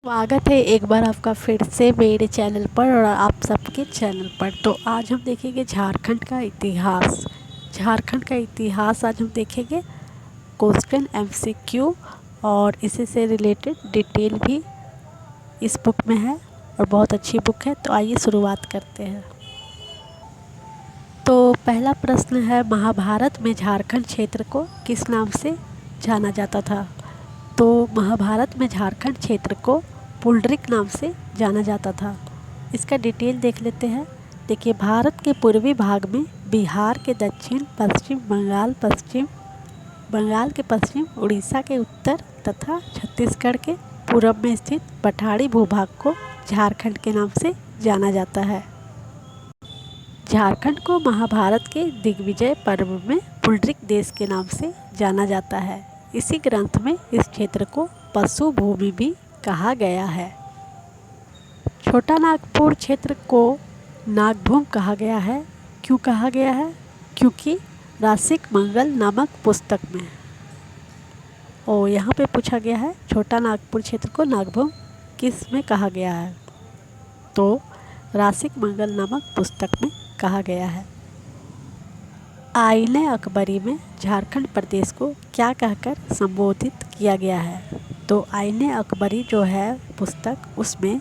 स्वागत है एक बार आपका फिर से मेरे चैनल पर और आप सबके चैनल पर। तो आज हम देखेंगे झारखंड का इतिहास। झारखंड का इतिहास आज हम देखेंगे। क्वेश्चन एमसीक्यू और इसी से रिलेटेड डिटेल भी इस बुक में है और बहुत अच्छी बुक है। तो आइए शुरुआत करते हैं। तो पहला प्रश्न है, महाभारत में झारखंड क्षेत्र को किस नाम से जाना जाता था? तो महाभारत में झारखंड क्षेत्र को पुंडरिक नाम से जाना जाता था। इसका डिटेल देख लेते हैं। देखिए, भारत के पूर्वी भाग में बिहार के दक्षिण पश्चिम, बंगाल के पश्चिम, उड़ीसा के उत्तर तथा छत्तीसगढ़ के पूरब में स्थित पठारी भूभाग को झारखंड के नाम से जाना जाता है। झारखंड को महाभारत के दिग्विजय पर्व में पुंडरिक देश के नाम से जाना जाता है। इसी ग्रंथ में इस क्षेत्र को पशु भूमि भी कहा गया है। छोटा नागपुर क्षेत्र को नागभूम कहा गया है। क्यों कहा गया है? क्योंकि रासिक मंगल नामक पुस्तक में और यहाँ पे पूछा गया है छोटा नागपुर क्षेत्र को नागभूम किस में कहा गया है? तो रासिक मंगल नामक पुस्तक में कहा गया है। आईने अकबरी में झारखंड प्रदेश को क्या कहकर संबोधित किया गया है? तो आईने अकबरी जो है पुस्तक, उसमें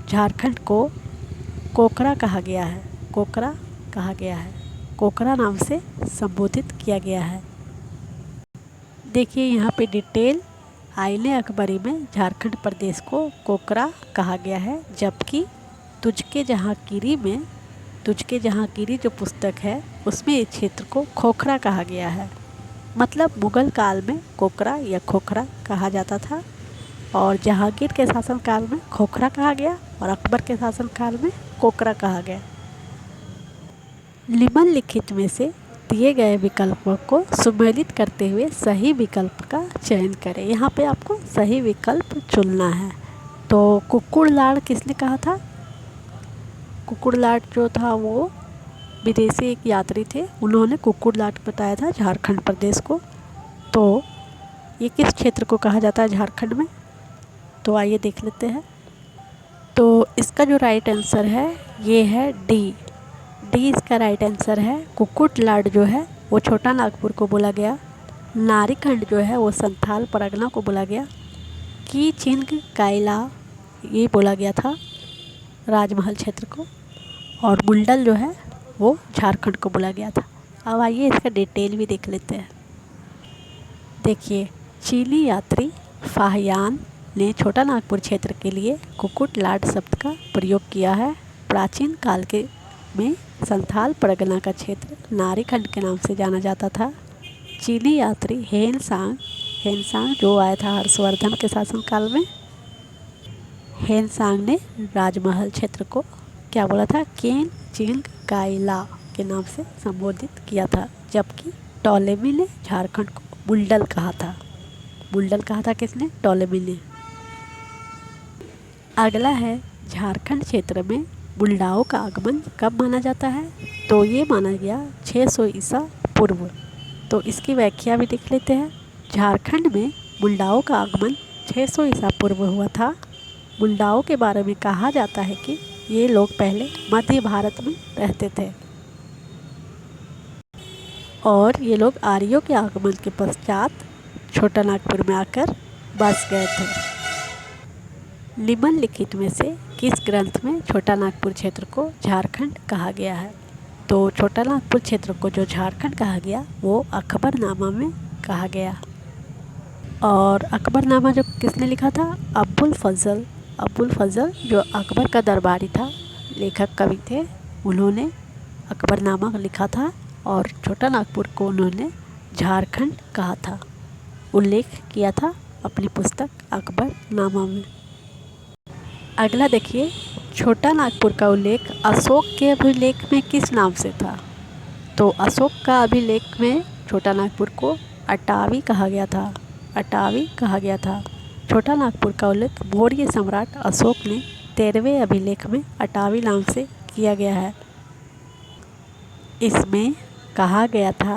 झारखंड को कोकरा कहा गया है। कोकरा कहा गया है। कोकरा नाम से संबोधित किया गया है। देखिए यहाँ पे डिटेल, आईने अकबरी में झारखंड प्रदेश को कोकरा कहा गया है, जबकि तुझके जहाँकीरी जो पुस्तक है उसमें इस क्षेत्र को खोखरा कहा गया है। मतलब मुगल काल में कोकरा या खोखरा कहा जाता था और जहांगीर के शासनकाल में खोखरा कहा गया और अकबर के शासनकाल में कोकरा कहा गया। निम्नलिखित में से दिए गए विकल्पों को सुमेलित करते हुए सही विकल्प का चयन करें। यहाँ पे आपको सही विकल्प चुनना है। तो कुक्कुड़लाड़ किसने कहा था? कुक्कुड़लाट जो था वो विदेशी एक यात्री थे, उन्होंने कुक्कुड़लाट बताया था झारखंड प्रदेश को। तो ये किस क्षेत्र को कहा जाता है झारखंड में? तो आइए देख लेते हैं। तो इसका जो राइट आंसर है ये है डी इसका राइट आंसर है। कुक्कुड़लाट जो है वो छोटा नागपुर को बोला गया। नारीखंड जो है वो संथाल परगना को बोला गया। की चिंग कायला ये बोला गया था राजमहल क्षेत्र को। और मुंडल जो है वो झारखंड को बोला गया था। अब आइए इसका डिटेल भी देख लेते हैं। देखिए, चीनी यात्री फाहियान ने छोटा नागपुर क्षेत्र के लिए कुक्कुड़लाट शब्द का प्रयोग किया है। प्राचीन काल के में संथाल परगना का क्षेत्र नारीखंड के नाम से जाना जाता था। चीनी यात्री हेनसांग जो आया था हर्षवर्धन के शासनकाल में, हेनसांग ने राजमहल क्षेत्र को क्या बोला था? केन चिंग कायला के नाम से संबोधित किया था, जबकि टॉलेमी ने झारखंड को बुल्डल कहा था। बुल्डल कहा था किसने? टॉलेमी ने। अगला है, झारखंड क्षेत्र में बुल्डाओं का आगमन कब माना जाता है? तो ये माना गया 600 ईसा पूर्व। तो इसकी व्याख्या भी देख लेते हैं। झारखंड में बुल्डाओं का आगमन 600 ईसा पूर्व हुआ था। बुल्डाओं के बारे में कहा जाता है कि ये लोग पहले मध्य भारत में रहते थे और ये लोग आर्यों के आगमन के पश्चात छोटा नागपुर में आकर बस गए थे। निम्नलिखित में से किस ग्रंथ में छोटा नागपुर क्षेत्र को झारखंड कहा गया है? तो छोटा नागपुर क्षेत्र को जो झारखंड कहा गया वो अकबरनामा में कहा गया। और अकबरनामा जो किसने लिखा था? अब्बुल फजल जो अकबर का दरबारी था, लेखक कवि थे, उन्होंने अकबरनामा लिखा था और छोटा नागपुर को उन्होंने झारखंड कहा था, उल्लेख किया था अपनी पुस्तक अकबरनामा में। अगला देखिए, छोटा नागपुर का उल्लेख अशोक के अभिलेख में किस नाम से था? तो अशोक का अभिलेख में छोटा नागपुर को अटावी कहा गया था। छोटा नागपुर का उल्लेख मौर्य सम्राट अशोक ने 13वें अभिलेख में अटावी नाम से किया गया है। इसमें कहा गया था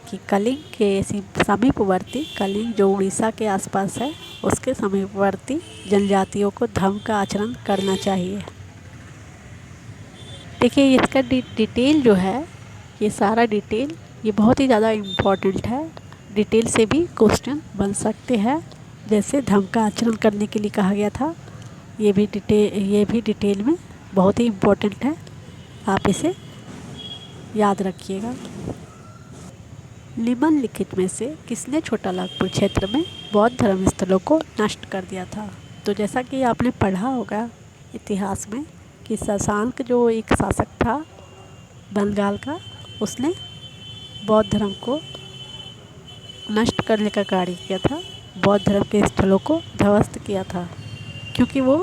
कि कलिंग के समीपवर्ती, कलिंग जो उड़ीसा के आसपास है, उसके समीपवर्ती जनजातियों को धर्म का आचरण करना चाहिए। देखिए इसका डिटेल जो है, ये सारा डिटेल ये बहुत ही ज़्यादा इम्पोर्टेंट है। डिटेल से भी क्वेश्चन बन सकते हैं। जैसे धर्म का आचरण करने के लिए कहा गया था, ये भी डिटेल में बहुत ही इम्पोर्टेंट है, आप इसे याद रखिएगा। निम्नलिखित में से किसने छोटा नागपुर क्षेत्र में बौद्ध धर्म स्थलों को नष्ट कर दिया था? तो जैसा कि आपने पढ़ा होगा इतिहास में कि शशांक जो एक शासक था बंगाल का, उसने बौद्ध धर्म को नष्ट करने का कार्य किया था, बौद्ध धर्म के स्थलों को ध्वस्त किया था, क्योंकि वो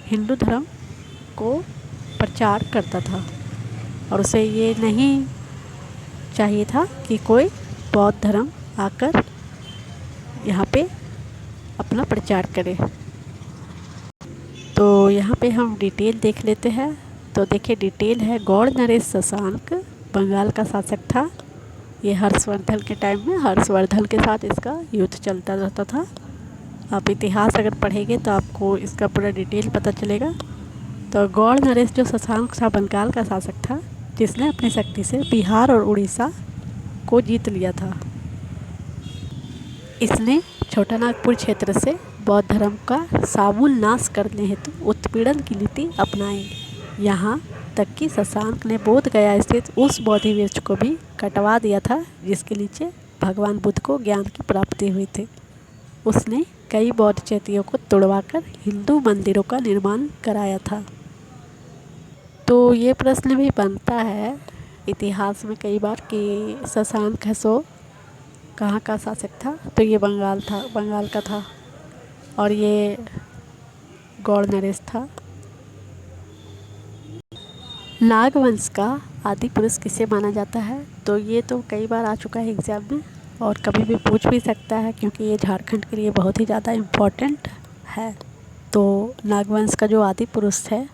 हिंदू धर्म को प्रचार करता था और उसे ये नहीं चाहिए था कि कोई बौद्ध धर्म आकर यहाँ पे अपना प्रचार करे। तो यहाँ पे हम डिटेल देख लेते हैं। तो देखिए डिटेल है, गौड़ नरेश शशांक बंगाल का शासक था। ये हर्षवर्धन के टाइम में, हर्षवर्धन के साथ इसका युद्ध चलता रहता था। आप इतिहास अगर पढ़ेंगे तो आपको इसका पूरा डिटेल पता चलेगा। तो गौड़ नरेश जो शशांक था बंगाल का शासक था, जिसने अपनी शक्ति से बिहार और उड़ीसा को जीत लिया था। इसने छोटा नागपुर क्षेत्र से बौद्ध धर्म का सामूल नाश करने हेतु उत्पीड़न की नीति अपनाई। यहाँ तक कि शशांक ने बोध गया स्थित उस बोधि वृक्ष को भी कटवा दिया था जिसके नीचे भगवान बुद्ध को ज्ञान की प्राप्ति हुई थी। उसने कई बौद्ध चेतियों को तोड़वाकर हिंदू मंदिरों का निर्माण कराया था। तो ये प्रश्न भी बनता है इतिहास में कई बार कि शशांक है सो कहाँ का शासक था? तो ये बंगाल का था और ये गौड़ नरेश था। नागवंश का आदि पुरुष किसे माना जाता है? तो ये तो कई बार आ चुका है एग्ज़ाम में और कभी भी पूछ भी सकता है, क्योंकि ये झारखंड के लिए बहुत ही ज़्यादा इम्पोर्टेंट है। तो नागवंश का जो आदि पुरुष है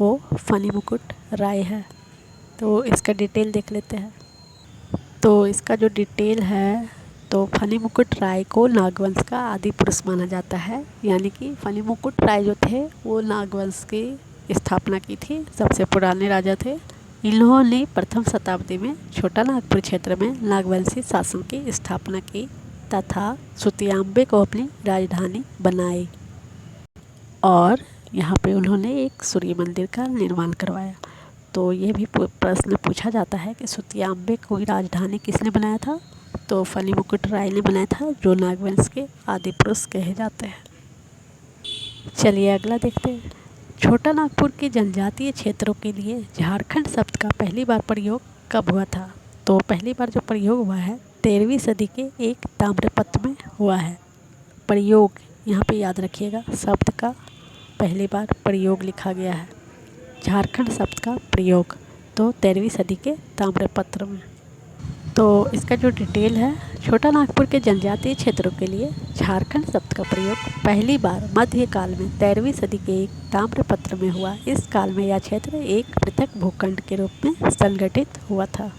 वो फणिमुकुट राय है। तो इसका डिटेल देख लेते हैं। तो इसका जो डिटेल है, तो फणिमुकुट राय को नागवंश का आदि पुरुष माना जाता है। यानी कि फणिमुकुट राय जो थे वो नागवंश की स्थापना की थी, सबसे पुराने राजा थे। इन्होंने प्रथम शताब्दी में छोटा नागपुर क्षेत्र में नागवंशी शासन की स्थापना की तथा सुतियांबे को अपनी राजधानी बनाई और यहाँ पे उन्होंने एक सूर्य मंदिर का निर्माण करवाया। तो ये भी प्रश्न पूछा जाता है कि सुतियांबे को राजधानी किसने बनाया था? तो फणिमुकुट राय ने बनाया था, जो नागवंश के आदि पुरुष कहे जाते हैं। चलिए अगला देखते हैं। छोटा नागपुर के जनजातीय क्षेत्रों के लिए झारखंड शब्द का पहली बार प्रयोग कब हुआ था? तो पहली बार जो प्रयोग हुआ है 13वीं सदी के एक ताम्रपत्र में हुआ है। प्रयोग यहाँ पे याद रखिएगा, शब्द का पहली बार प्रयोग लिखा गया है, झारखंड शब्द का प्रयोग तो 13वीं सदी के ताम्रपत्र में। तो इसका जो डिटेल है, छोटा नागपुर के जनजातीय क्षेत्रों के लिए झारखंड शब्द का प्रयोग पहली बार मध्यकाल में 13वीं सदी के एक ताम्रपत्र में हुआ। इस काल में यह क्षेत्र एक पृथक भूखंड के रूप में संगठित हुआ था।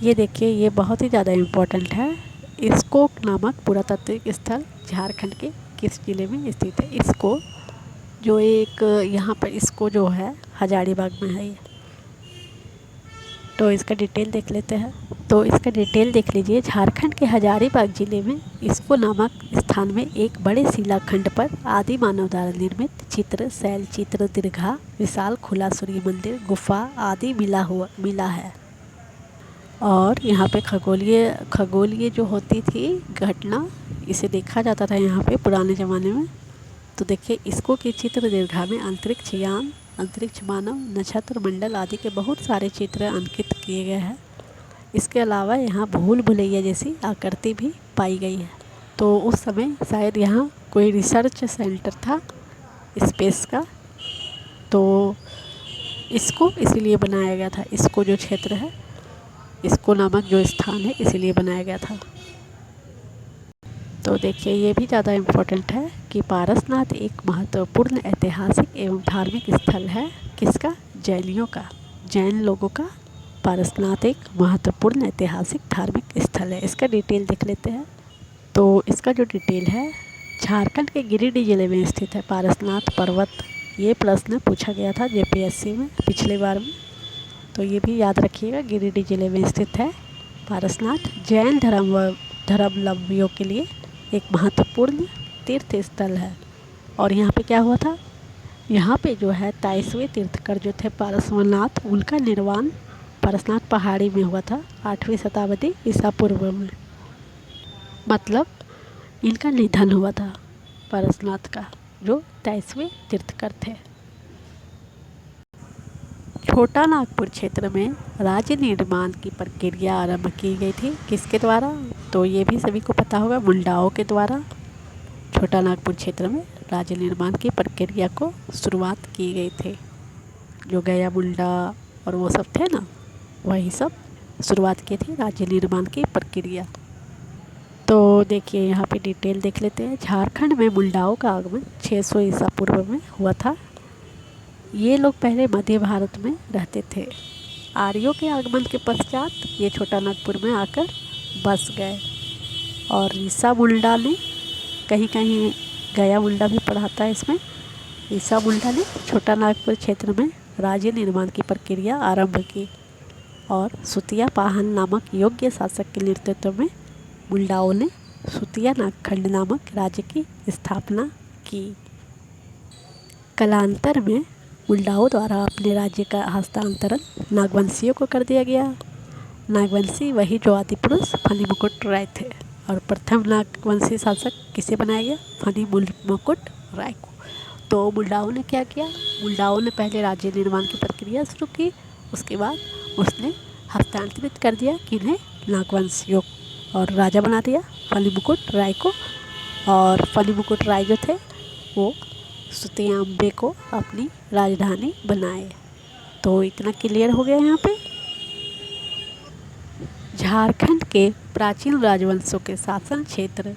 ये देखिए, ये बहुत ही ज़्यादा इम्पोर्टेंट है। इसको नामक पुरातात्विक स्थल झारखंड के किस जिले में स्थित है? इसको जो एक यहाँ पर इसको जो है हजारीबाग में है ये। तो इसका डिटेल देख लेते हैं। तो इसका डिटेल देख लीजिए, झारखंड के हजारीबाग जिले में इसको नामक स्थान में एक बड़े शिलाखंड पर आदि मानव द्वारा निर्मित चित्र, शैल चित्र, दीर्घा, विशाल खुला सूर्य मंदिर, गुफा आदि मिला है। और यहाँ पे खगोलीय जो होती थी घटना, इसे देखा जाता था यहाँ पे पुराने ज़माने में। तो देखिए इसको के चित्र दीर्घा में अंतरिक्ष यान, अंतरिक्ष मानव, नक्षत्र मंडल आदि के बहुत सारे चित्र अंकित किए गए हैं। इसके अलावा यहाँ भूल भुलैया जैसी आकृति भी पाई गई है। तो उस समय शायद यहाँ कोई रिसर्च सेंटर था स्पेस का, तो इसको इसीलिए बनाया गया था। इसको जो क्षेत्र है, इसको नामक जो स्थान है, इसीलिए बनाया गया था। तो देखिए ये भी ज़्यादा इम्पोर्टेंट है कि पारसनाथ एक महत्वपूर्ण ऐतिहासिक एवं धार्मिक स्थल है। किसका? जैनियों का, जैन लोगों का पारसनाथ एक महत्वपूर्ण ऐतिहासिक धार्मिक स्थल है। इसका डिटेल देख लेते हैं। तो इसका जो डिटेल है, झारखंड के गिरिडीह जिले में स्थित है पारसनाथ पर्वत। ये प्रश्न पूछा गया था जेपीएससी में पिछले बार में, तो ये भी याद रखिएगा। गिरिडीह जिले में स्थित है पारसनाथ। जैन धर्मावलंबियों के लिए एक महत्वपूर्ण तीर्थ स्थल है। और यहाँ पे क्या हुआ था, यहाँ पे जो है 23वें तीर्थकर जो थे पारसनाथ, उनका निर्वाण पारसनाथ पहाड़ी में हुआ था 8वीं शताब्दी ईसा पूर्व में। मतलब इनका निधन हुआ था पारसनाथ का, जो 23वें तीर्थकर थे। छोटा नागपुर क्षेत्र में राज्य निर्माण की प्रक्रिया आरंभ की गई थी। किसके द्वारा, तो ये भी सभी को पता होगा, मुंडाओं के द्वारा छोटा नागपुर क्षेत्र में राज्य निर्माण की प्रक्रिया को शुरुआत की गई थी। जो गया मुंडा और वो सब थे ना, वही सब शुरुआत की थी राज्य निर्माण की प्रक्रिया। तो देखिए यहाँ पे डिटेल देख लेते हैं। झारखंड में मुंडाओं का आगमन 600 ईसा पूर्व में हुआ था। ये लोग पहले मध्य भारत में रहते थे। आर्यों के आगमन के पश्चात ये छोटा नागपुर में आकर बस गए। और ईसा मुंडा ने कहीं कहीं गया मुंडा भी पढ़ाता है इसमें। ईसा मुंडा ने छोटा नागपुर क्षेत्र में राज्य निर्माण की प्रक्रिया आरंभ की और सुतिया पाहन नामक योग्य शासक के नेतृत्व में मुंडाओं ने सुतिया नागखंड नामक राज्य की स्थापना की। कालांतर में मुंडाओं द्वारा अपने राज्य का हस्तांतरण नागवंशियों को कर दिया गया। नागवंशी वही जो आदि पुरुष फनी मुकुट राय थे। और प्रथम नागवंशी शासक किसे बनाया गया, फनी मुकुट राय को। तो मुंडाओं ने क्या किया, मुंडाओं ने पहले राज्य निर्माण की प्रक्रिया शुरू की, उसके बाद उसने हस्तांतरित कर दिया किन्हें, नागवंशियों, और राजा बना दिया फनी मुकुट राय को। और फनी मुकुट राय जो थे वो सुतियांबे को अपनी राजधानी बनाए। तो इतना क्लियर हो गया यहाँ पे। झारखंड के प्राचीन राजवंशों के शासन क्षेत्र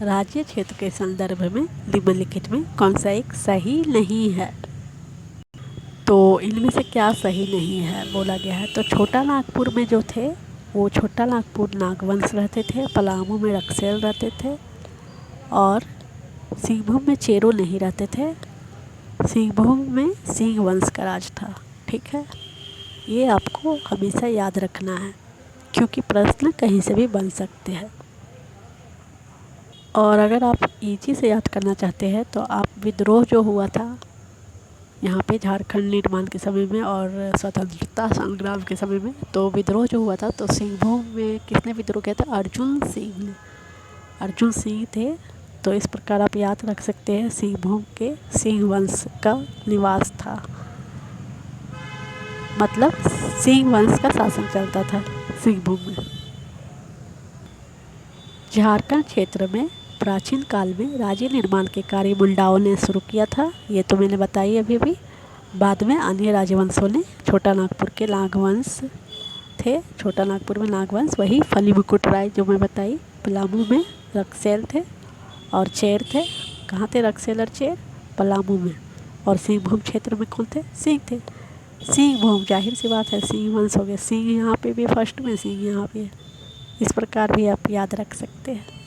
राज्य क्षेत्र के संदर्भ में निम्नलिखित में कौन सा एक सही नहीं है। तो इनमें से क्या सही नहीं है बोला गया है। तो छोटा नागपुर में जो थे वो छोटा नागपुर नागवंश रहते थे। पलामू में रक्सेल रहते थे और सिंहभूम में चेरो नहीं रहते थे। सिंहभूम में सिंह वंश का राज था। ठीक है, ये आपको हमेशा याद रखना है क्योंकि प्रश्न कहीं से भी बन सकते हैं। और अगर आप इजी से याद करना चाहते हैं तो आप विद्रोह जो हुआ था यहाँ पे झारखंड निर्माण के समय में और स्वतंत्रता संग्राम के समय में, तो विद्रोह जो हुआ था तो सिंहभूम में किसने विद्रोह किया था, अर्जुन सिंह ने। अर्जुन सिंह थे। तो इस प्रकार आप याद रख सकते हैं, सिंहभूम के सिंह वंश का निवास था। मतलब सिंह वंश का शासन चलता था सिंहभूम में। झारखंड क्षेत्र में प्राचीन काल में राज्य निर्माण के कार्य मुंडाओं ने शुरू किया था। ये तो मैंने बताई अभी। बाद में अन्य राजवंशों ने, छोटा नागपुर के नागवंश थे, छोटा नागपुर में नागवंश वही फनी मुकुट राय जो मैं बताई। पलामू में रक्सेल थे और चेर थे। कहाँ थे रक्सेल और चेर, पलामू में। और सिंहभूम क्षेत्र में कौन थे, सिंह थे। सिंहभूम, जाहिर सी बात है सिंह वंश हो गए। सिंह यहाँ पे भी फर्स्ट में, सिंह यहाँ पे। इस प्रकार भी आप याद रख सकते हैं।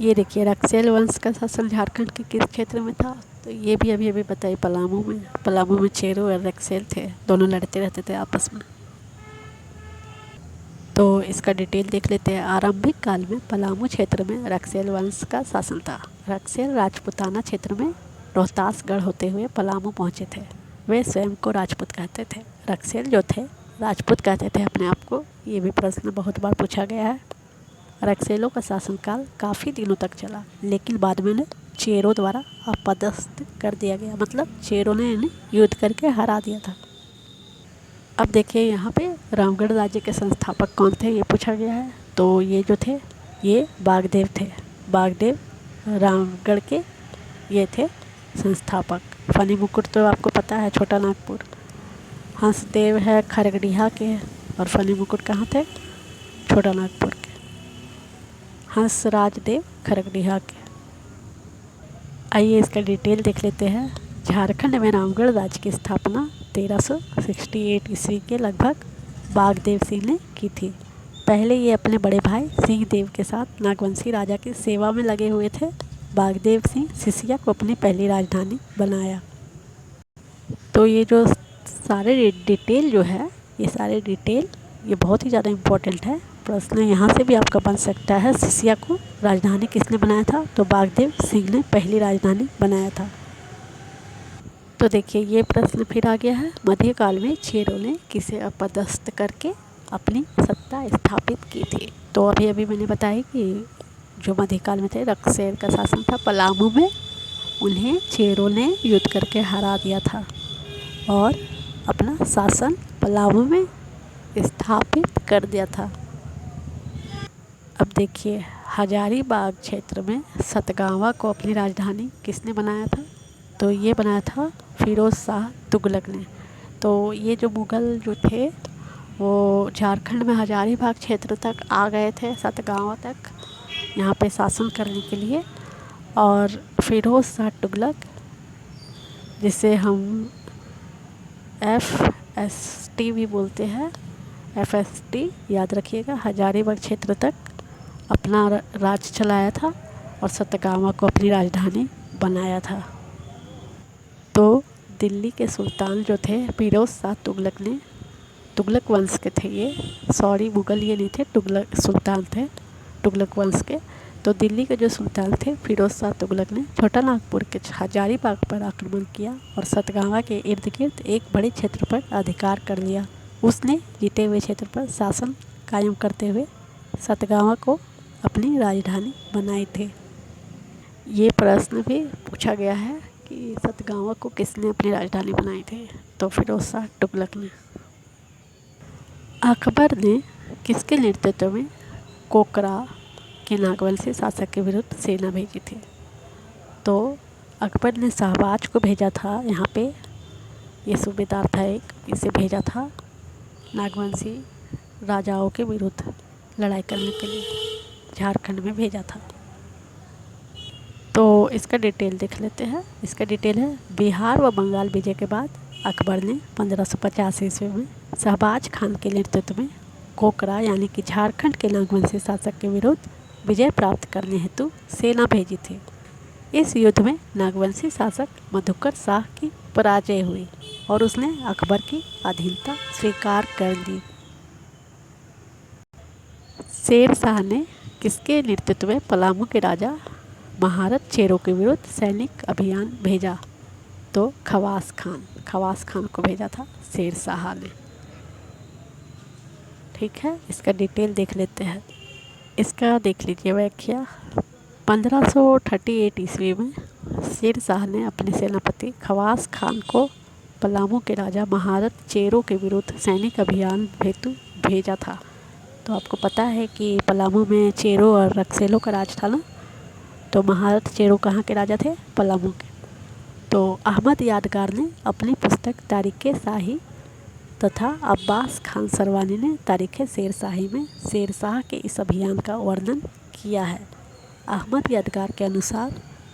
ये देखिए रक्सेल वंश का शासन झारखंड के किस क्षेत्र में था, तो ये भी अभी बताई, पलामू में। पलामू में चेरो और रक्सेल थे, दोनों लड़ते रहते थे आपस में। तो इसका डिटेल देख लेते हैं। आरंभिक काल में पलामू क्षेत्र में रक्सेल वंश का शासन था। रक्सेल राजपूताना क्षेत्र में रोहतासगढ़ होते हुए पलामू पहुँचे थे। वे स्वयं को राजपूत कहते थे। रक्सेल जो थे राजपूत कहते थे अपने आप को। ये भी प्रश्न बहुत बार पूछा गया है। रक्सेलों का शासनकाल काफ़ी दिनों तक चला, लेकिन बाद में उन्हें चेरों द्वारा अपदस्थ कर दिया गया। मतलब चेरों ने इन्हें युद्ध करके हरा दिया था। अब देखिए यहाँ पे रामगढ़ राज्य के संस्थापक कौन थे, ये पूछा गया है। तो ये जो थे ये बागदेव थे। बागदेव रामगढ़ के ये थे संस्थापक। फनी मुकुट तो आपको पता है छोटा नागपुर। हंसदेव है खरगडीहा के, और फनी मुकुट कहाँ थे, छोटा नागपुर के। हंसराज देव खरगडीहा के। आइए इसका डिटेल देख लेते हैं। झारखंड में रामगढ़ राज्य की स्थापना 1368 ईस्वी के लगभग बागदेव सिंह ने की थी। पहले ये अपने बड़े भाई सिंह देव के साथ नागवंशी राजा की सेवा में लगे हुए थे। बागदेव सिंह सिसिया को अपनी पहली राजधानी बनाया। तो ये जो सारे डिटेल जो है, ये सारे डिटेल ये बहुत ही ज़्यादा इम्पोर्टेंट है। प्रश्न यहाँ से भी आपका बन सकता है, सिसिया को राजधानी किसने बनाया था? तो बागदेव सिंह ने पहली राजधानी बनाया था। तो देखिए ये प्रश्न फिर आ गया है, मध्यकाल में चेरों ने किसे अपदस्थ करके अपनी सत्ता स्थापित की थी? तो अभी अभी मैंने बताया कि जो मध्यकाल में थे, रक्सेल का शासन था पलामू में, उन्हें चेरों ने युद्ध करके हरा दिया था और अपना शासन पलामू में स्थापित कर दिया था। अब देखिए हजारीबाग क्षेत्र में सतगावा को अपनी राजधानी किसने बनाया था? तो ये बनाया था फिरोज़ शाह तुगलक ने। तो ये जो मुग़ल जो थे वो झारखंड में हजारीबाग क्षेत्र तक आ गए थे, सतगावा तक यहाँ पे शासन करने के लिए। और फिरोज़ शाह तुगलक, जिसे हम FST भी बोलते हैं, FST याद रखिएगा, हजारीबाग क्षेत्र तक अपना राज चलाया था और सतगावा को अपनी राजधानी बनाया था। तो दिल्ली के सुल्तान जो थे फिरोज़ शाह तुगलक ने, तुगलक वंश के थे ये, सॉरी मुग़ल ये नहीं थे, तुगलक सुल्तान थे तुगलक वंश के। तो दिल्ली के जो सुल्तान थे फिरोज़ शाह तुगलक ने छोटा नागपुर के हजारीबाग पर आक्रमण किया और सतगावा के इर्द गिर्द एक बड़े क्षेत्र पर अधिकार कर लिया। उसने जीते हुए क्षेत्र पर शासन कायम करते हुए सतगावा को अपनी राजधानी बनाई थी। ये प्रश्न भी पूछा गया है कि सतगावा को किसने अपनी राजधानी बनाई थी? तो फिरोज़ शाह तुगलक ने। अकबर ने किसके नेतृत्व में कोकरा के नागवंशी शासक के विरुद्ध सेना भेजी थी? तो अकबर ने शाहबाज को भेजा था। यहाँ पे ये सूबेदार था एक, इसे भेजा था नागवंशी राजाओं के विरुद्ध लड़ाई करने के लिए, झारखंड में भेजा था। तो इसका डिटेल देख लेते हैं। इसका डिटेल है, बिहार व बंगाल विजय के बाद अकबर ने 1550 ईस्वी में शाहबाज खान के नेतृत्व में कोकरा यानी कि झारखंड के नागवंशी शासक के विरुद्ध विजय प्राप्त करने हेतु सेना भेजी थी। इस युद्ध में नागवंशी शासक मधुकर शाह की पराजय हुई और उसने अकबर की अधीनता स्वीकार कर ली। शेर शाह ने किसके नेतृत्व में पलामू के राजा महारत चेरों के विरुद्ध सैनिक अभियान भेजा? तो खवास खान को भेजा था शेर शाह ने। ठीक है, इसका डिटेल देख लेते हैं। इसका देख लीजिए व्याख्या। 1538 ईस्वी में शेर शाह ने अपने सेनापति खवास खान को पलामू के राजा महारत चेरों के विरुद्ध सैनिक अभियान हेतु भेजा था। तो आपको पता है कि पलामू में चेरों और रक्सेलों का राज था ना। तो महारत चेरों कहाँ के राजा थे? पलामू के। तो अहमद यादगार ने अपनी पुस्तक तारीख़ शाही तथा अब्बास खान सरवानी ने तारीख़ शेर शाही में शेर शाह के इस अभियान का वर्णन किया है। अहमद यादगार के अनुसार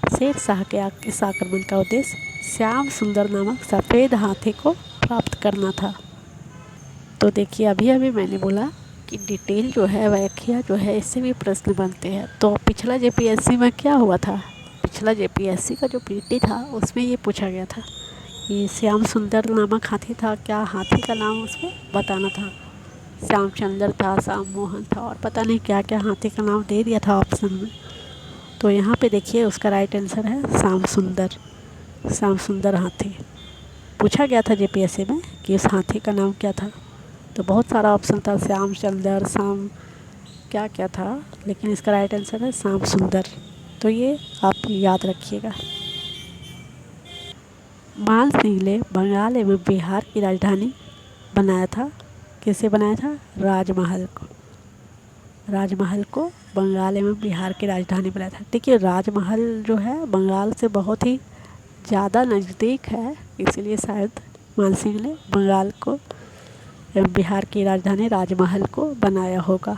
शेर शाह के इस आक्रमण का उद्देश्य श्याम सुंदर नामक सफ़ेद हाथी को प्राप्त करना था। तो देखिए अभी अभी मैंने बोला कि डिटेल जो है, व्याख्या जो है, इससे भी प्रश्न बनते हैं। तो पिछला JPSC में क्या हुआ था? पिछला JPSC का जो PT था उसमें ये पूछा गया था कि श्याम सुंदर नामक हाथी था, क्या हाथी का नाम उसमें बताना था। श्यामचंद्र था, श्याम मोहन था और पता नहीं क्या क्या हाथी का नाम दे दिया था ऑप्शन में। तो यहाँ पे देखिए उसका राइट आंसर है श्याम सुंदर हाथी। पूछा गया था JPSC में कि उस हाथी का नाम क्या था। तो बहुत सारा ऑप्शन था, श्यामचंद्र, श्याम क्या क्या था, लेकिन इसका राइट आंसर है श्याम सुंदर। तो ये आप याद रखिएगा। मान सिंह ने बंगाल एवं बिहार की राजधानी बनाया था। किसे बनाया था? राजमहल को बंगाल एवं बिहार की राजधानी बनाया था। देखिए राजमहल जो है बंगाल से बहुत ही ज़्यादा नज़दीक है, इसलिए शायद मान सिंह ने बंगाल को एवं बिहार की राजधानी राजमहल को बनाया होगा।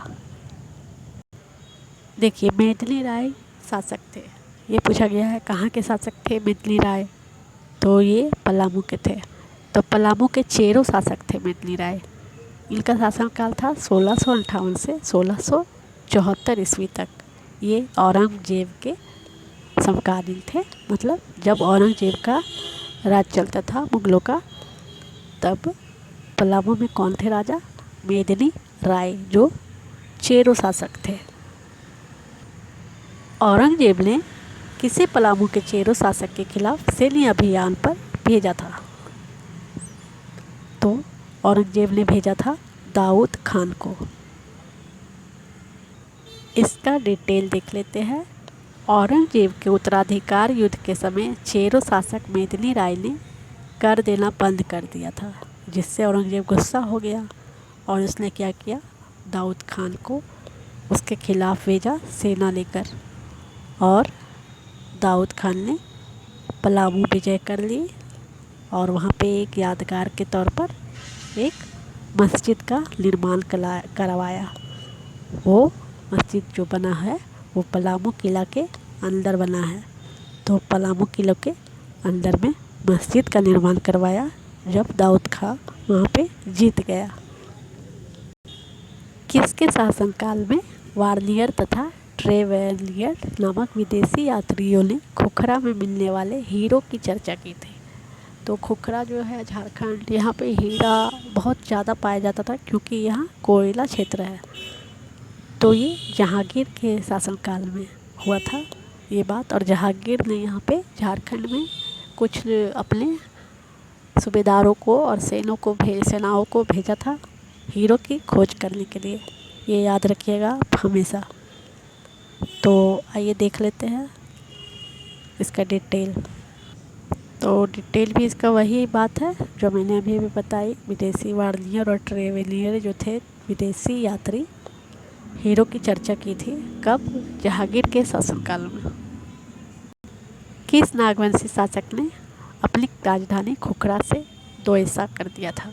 देखिए मेदिनी राय शासक थे। ये पूछा गया है कहाँ के शासक थे मेदिनी राय? तो ये पलामू के थे। तो पलामू के चेरो शासक थे मेदिनी राय। इनका शासनकाल था 1658 से 1674 ईस्वी तक। ये औरंगजेब के समकालीन थे, मतलब जब औरंगजेब का राज चलता था मुगलों का, तब पलामू में कौन थे राजा? मेदिनी राय, जो चेरो शासक थे। औरंगजेब ने किसे पलामू के चेरो शासक के खिलाफ सैन्य अभियान पर भेजा था? तो औरंगजेब ने भेजा था दाऊद खान को। इसका डिटेल देख लेते हैं। औरंगजेब के उत्तराधिकार युद्ध के समय चेरो शासक मेदिनी राय ने कर देना बंद कर दिया था, जिससे औरंगजेब गुस्सा हो गया और उसने क्या किया? दाऊद खान को उसके खिलाफ भेजा सेना लेकर, और दाऊद खान ने पलामू विजय कर ली और वहाँ पे एक यादगार के तौर पर एक मस्जिद का निर्माण करवाया। वो मस्जिद जो बना है वो पलामू किला के अंदर बना है। तो पलामू किले के अंदर में मस्जिद का निर्माण करवाया जब दाऊद खान वहाँ पे जीत गया। किसके शासनकाल में वार्नियर तथा ट्रेवेलियर नामक विदेशी यात्रियों ने खुखरा में मिलने वाले हीरो की चर्चा की थी? तो खुखरा जो है झारखंड, यहाँ पे हीरा बहुत ज़्यादा पाया जाता था क्योंकि यहाँ कोयला क्षेत्र है। तो ये जहांगीर के शासनकाल में हुआ था ये बात, और जहांगीर ने यहाँ पे झारखंड में कुछ अपने सूबेदारों को और सेनाओं को भेजा था हीरो की खोज करने के लिए। ये याद रखिएगा आप हमेशा। तो आइए देख लेते हैं इसका डिटेल। तो डिटेल भी इसका वही बात है जो मैंने अभी बताई। विदेशी वार्नियर और ट्रेवेलियर जो थे विदेशी यात्री, हीरो की चर्चा की थी कब? जहांगीर के शासनकाल में। किस नागवंशी शासक ने अपनी राजधानी खुखरा से दोयसा कर दिया था?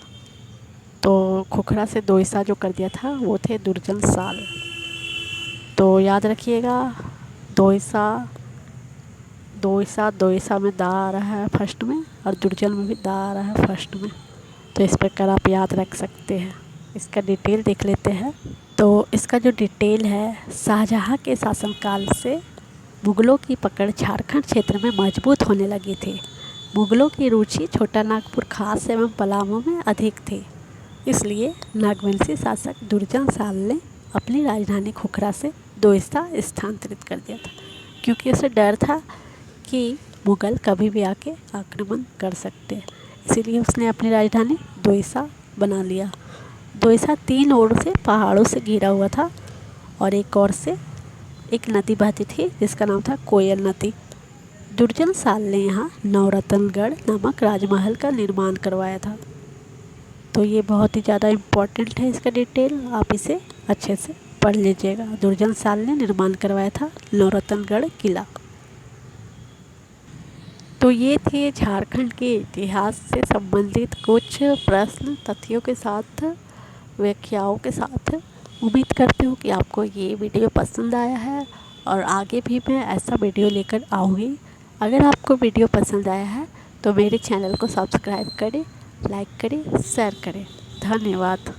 तो खुखरा से दोयसा जो कर दिया था वो थे दुर्जन साल। तो याद रखिएगा, दोयसा में दा आ रहा है फर्स्ट में, और दुर्जन में भी दा आ रहा है फर्स्ट में। तो इस प्रकार आप याद रख सकते हैं। इसका डिटेल देख लेते हैं। तो इसका जो डिटेल है, शाहजहाँ के शासनकाल से मुग़लों की पकड़ झारखंड क्षेत्र में मजबूत होने लगी थी। मुग़लों की रुचि छोटा नागपुर खास एवं पलामू में अधिक थी। इसलिए नागवंशी शासक दुर्जन साल ने अपनी राजधानी खुखरा से दोयसा स्थानांतरित कर दिया था, क्योंकि उसे डर था कि मुग़ल कभी भी आके आक्रमण कर सकते हैं। इसीलिए उसने अपनी राजधानी दोयसा बना लिया। दोयसा 3 ओर से पहाड़ों से घिरा हुआ था और एक ओर से एक नदी बहती थी जिसका नाम था कोयल नदी। दुर्जन साल ने यहाँ नवरत्नगढ़ नामक राजमहल का निर्माण करवाया था। तो ये बहुत ही ज़्यादा इम्पोर्टेंट है इसका डिटेल, आप इसे अच्छे से पढ़ लीजिएगा। दुर्जन साल ने निर्माण करवाया था नवरत्नगढ़ किला। तो ये थे झारखंड के इतिहास से संबंधित कुछ प्रश्न, तथ्यों के साथ, व्याख्याओं के साथ। उम्मीद करती हूँ कि आपको ये वीडियो पसंद आया है और आगे भी मैं ऐसा वीडियो लेकर आऊँगी। अगर आपको वीडियो पसंद आया है तो मेरे चैनल को सब्सक्राइब करें, लाइक करें, शेयर करें। धन्यवाद।